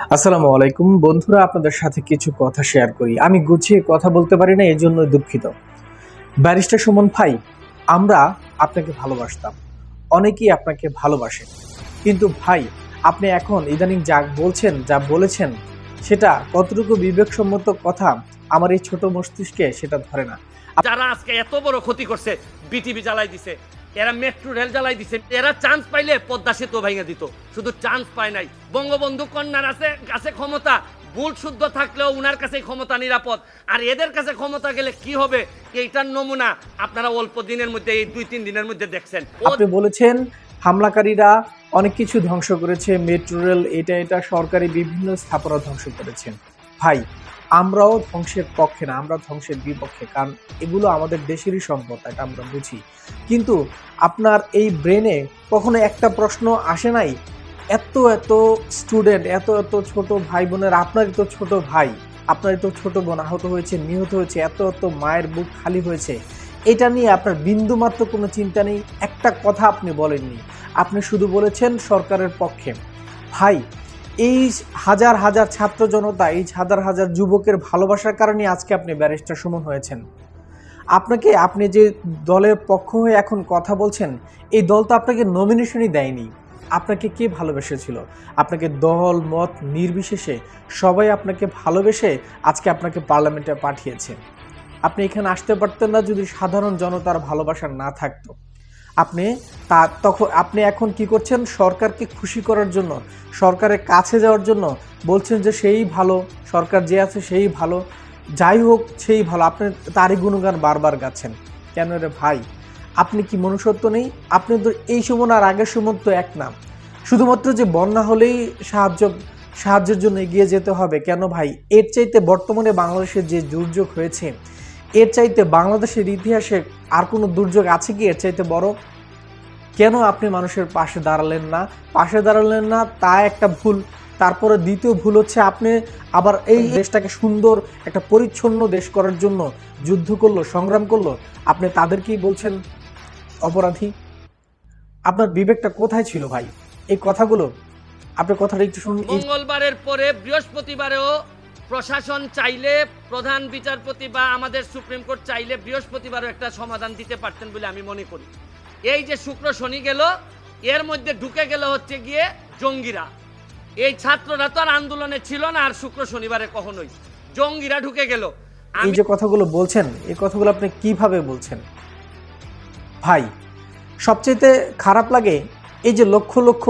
আসসালামু আলাইকুম বন্ধুরা, আপনাদের সাথে কিছু কথা শেয়ার করি। আমি গুছিয়ে কথা বলতে পারি না, এজন্য দুঃখিত। ব্যারিস্টার সুমন ভাই, আমরা আপনাকে ভালোবাসতাম, অনেকেই আপনাকে ভালোবাসে, কিন্তু ভাই আপনি এখন ইদানিং যা বলছেন, যা বলেছেন, সেটা কতটুকু বিবেকসম্মত কথা আমার এই ছোট মস্তিষ্কে সেটা ধরে না। যারা আজকে এত বড় ক্ষতি করছে, বিটিভি জ্বালাই দিছে, এরা মেট্রো রেল জ্বালাই দিছে, এরা চান্স পাইলে পদ্মা সেতু ভেঙে দিত, শুধু চান্স পায় নাই। বঙ্গবন্ধু কন্যার কাছে ক্ষমতা, ভুল শুদ্ধ থাকলেও উনার কাছে ক্ষমতা নিরাপদ, আর এদের কাছে ক্ষমতা গেলে কি হবে এইটার নমুনা আপনারা অল্প দিনের মধ্যে, এই 2-3 দিনের মধ্যে দেখছেন। আপনি বলেছেন হামলাকারীরা অনেক কিছু ধ্বংস করেছে, মেট্রো রেল, এটা সরকারি বিভিন্ন স্থাপনা ধ্বংস করেছেন। ভাই, আমরাও ধ্বংসের পক্ষে না, আমরা ধ্বংসের বিপক্ষে, কারণ এগুলো আমাদের দেশেরই সম্পদ, এটা আমরা বুঝি। কিন্তু আপনার এই ব্রেনে কখনো একটা প্রশ্ন আসে নাই, এত এত স্টুডেন্ট, এত এত ছোট ভাই বোনের, আপনারই তো ছোট ভাই, আপনারই তো ছোট বোন আহত হয়েছে, নিহত হয়েছে, এত এত মায়ের বুক খালি হয়েছে, এটা নিয়ে আপনার বিন্দুমাত্র কোনো চিন্তা নেই, একটা কথা আপনি বলেননি। আপনি শুধু বলেছেন সরকারের পক্ষে। ভাই, এই হাজার হাজার ছাত্র জনতা, এই হাজার হাজার যুবকের ভালোবাসার কারণে আজকে আপনি ব্যারিস্টার সুমন হয়েছেন। আপনি যে দলের পক্ষ হয়ে এখন কথা বলছেন, এই দল তো আপনাকে নমিনেশনই দেয়নি। আপনাকে কে ভালোবেসেছিল? আপনাকে দল মত নির্বিশেষে সবাই আপনাকে ভালোবেসে আজকে আপনাকে পার্লামেন্টে পাঠিয়েছে। আপনি এখানে আসতে পারতেন না যদি সাধারণ জনতার ভালোবাসা না থাকতো। আপনি এখন কি করছেন? সরকারকে খুশি করার জন্য, সরকারের কাছে যাওয়ার জন্য বলছেন যে সেই ভালো, সরকার যে আছে সেই ভালো, যাই হোক সেই ভালো, আপনি তারই গুণগান বারবার গাচ্ছেন। কেন রে ভাই? আপনি কি মনুষ্যত্ব নেই? আপনি তো এই সুমন আর আগের সুমন তো এক না। শুধুমাত্র যে বন্যা হলেই সাহায্যের জন্য এগিয়ে যেতে হবে কেন ভাই? এর চাইতে বর্তমানে বাংলাদেশের যে দুর্যোগ হয়েছে, এর চাইতে বাংলাদেশের ইতিহাসে আর কোনো দুর্যোগ আছে কি এর চাইতে বড়? কেন আপনি মানুষের পাশে দাঁড়ালেন না, তা একটা ভুল। তারপরে দ্বিতীয় ভুল হচ্ছে, আপনি আবার এই দেশটাকে সুন্দর একটা পরিচ্ছন্ন দেশ করার জন্য যুদ্ধ করলো, সংগ্রাম করলো, আপনি তাদেরকেই বলছেন অপরাধী। আপনার বিবেকটা কোথায় ছিল ভাই? এই কথাগুলো, আপনি কথাটা একটু শুনুন। মঙ্গলবারের পরে বৃহস্পতিবারেও প্রশাসন চাইলে, প্রধান বিচারপতি বা আমাদের সুপ্রিম কোর্ট চাইলে বৃহস্পতিবারও একটা সমাধান দিতে পারতেন বলে আমি মনে করি। এই যে শুক্র শনি গেল, এর মধ্যে ঢুকে গেল হচ্ছে গিয়ে জঙ্গিরা। এই ছাত্ররা তো আর আন্দোলনে ছিল না, আর শুক্র শনিবারে কখনোই জঙ্গিরা ঢুকে গেল। এই যে কথাগুলো বলছেন, এই কথাগুলো আপনি কিভাবে বলছেন ভাই? সবচেয়ে খারাপ লাগে এই যে লক্ষ লক্ষ,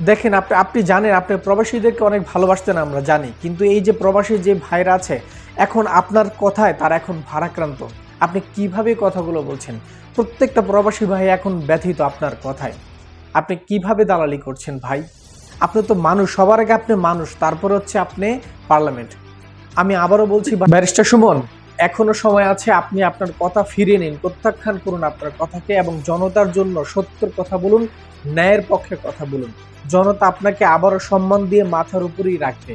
দেখেন আপনি জানেন, আপনি প্রবাসীদেরকে অনেক ভালোবাসতেন, আমরা জানি, কিন্তু এই যে প্রবাসী যে ভাইরা আছে, এখন আপনার কথায় তারা এখন ভারাক্রান্ত। আপনি কিভাবে কথাগুলো বলছেন? প্রত্যেকটা প্রবাসী ভাই এখন ব্যথিত আপনার কথায়। আপনি কিভাবে দালালি করছেন ভাই? আপনি তো মানুষ, সবার আগে আপনি মানুষ, তারপর হচ্ছে আপনি পার্লামেন্ট। আমি আবারও বলছি ব্যারিস্টার সুমন, এখনো সময় আছে, আপনি আপনার কথা ফিরিয়ে নিন, প্রত্যাখ্যান করুন আপনার কথাকে এবং জনতার জন্য সত্যের কথা বলুন, ন্যায়ের পক্ষে কথা বলুন। জনতা আপনাকে আবারও সম্মান দিয়ে মাথার উপরেই রাখবে।